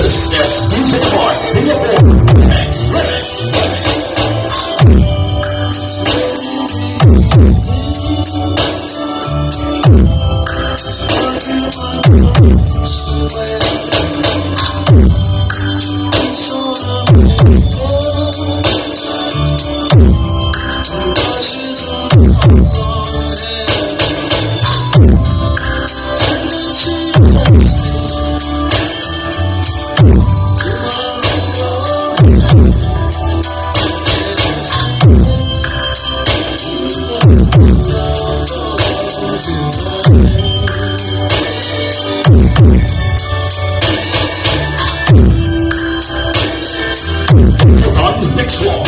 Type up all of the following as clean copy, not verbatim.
This is DJ Mark Singapore Remix. Next one.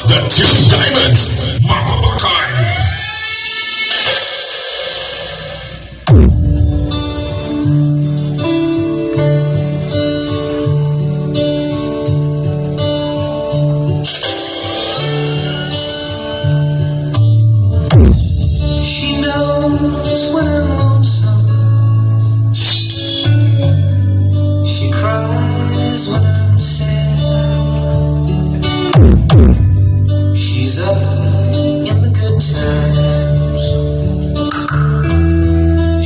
The Two Diamonds, Mama Makai. She knows when I'm lonesome. She cries when I'm sad. She's up in the good times.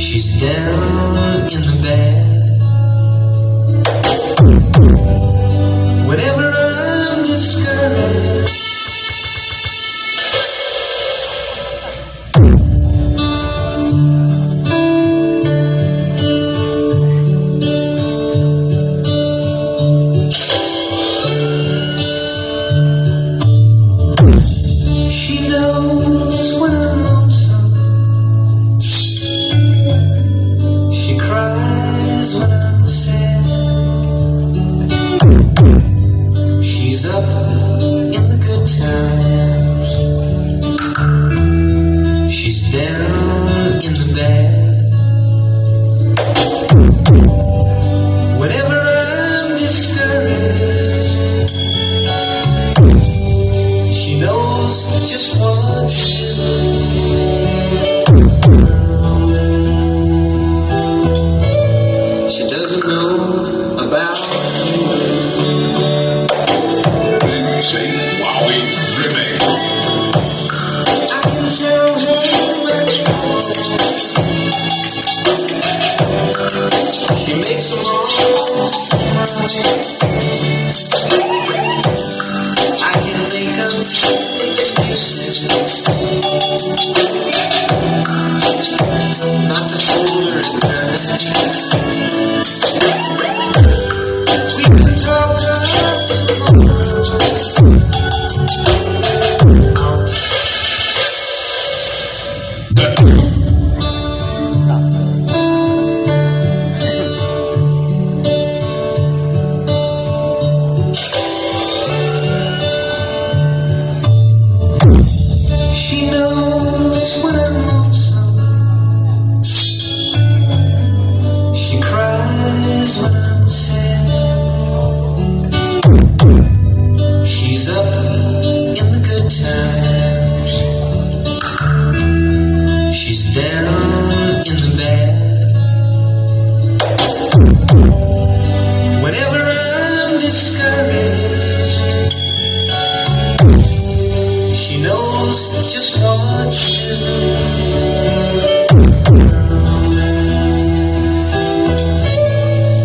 She's down in the bad. Whenever I'm discouraged, she knows when I'm lonesome. She cries when I'm sad. She's up in the good times. She's down in the bad. Whenever I'm discouraged, she knows just what to do. She doesn't know about Say Wowie Remix. I can tell her much more. She makes them all I can think of excuses not to hold her we can talk She knows when I'm lonesome. She cries when I'm sad. She's up in the good times. She's down in the bad. Whenever I'm discouraged, she knows just what to do.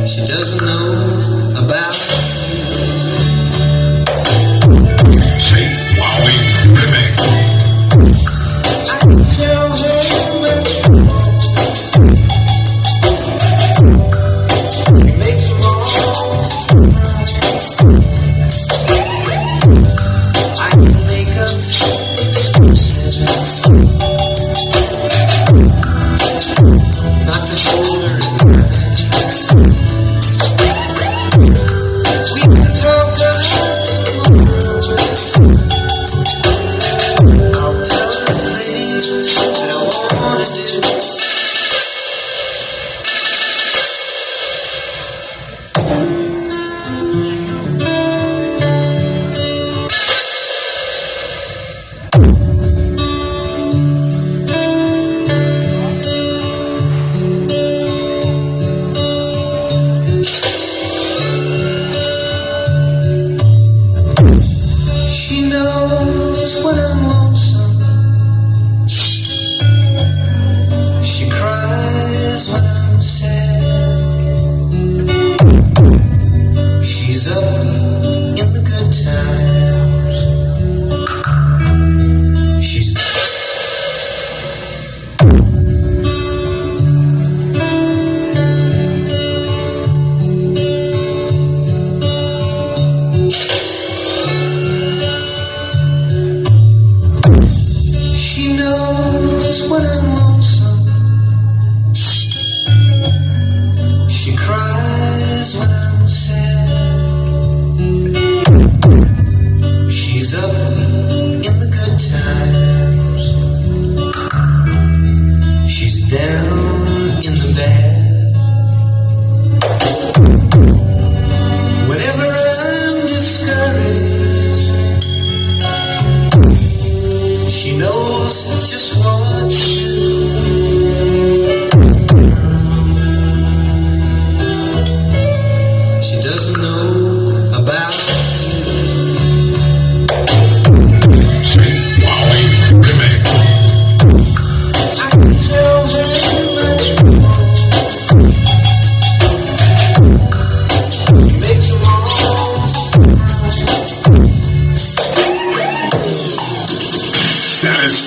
She doesn't know about Say Wowie Remix. I can tell her much more. She makes them all I can make up excuses not to hold her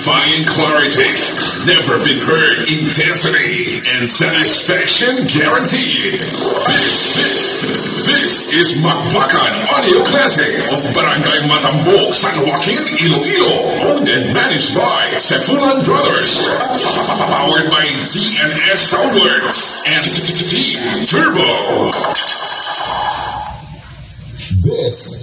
Unifying clarity, never been heard intensity, and satisfaction guaranteed. This is Makbakan Audio Classic of Barangay Matambok, San Joaquin, Iloilo, owned and managed by Sefulan Brothers, powered by DNS Soundworks and Team Turbo. This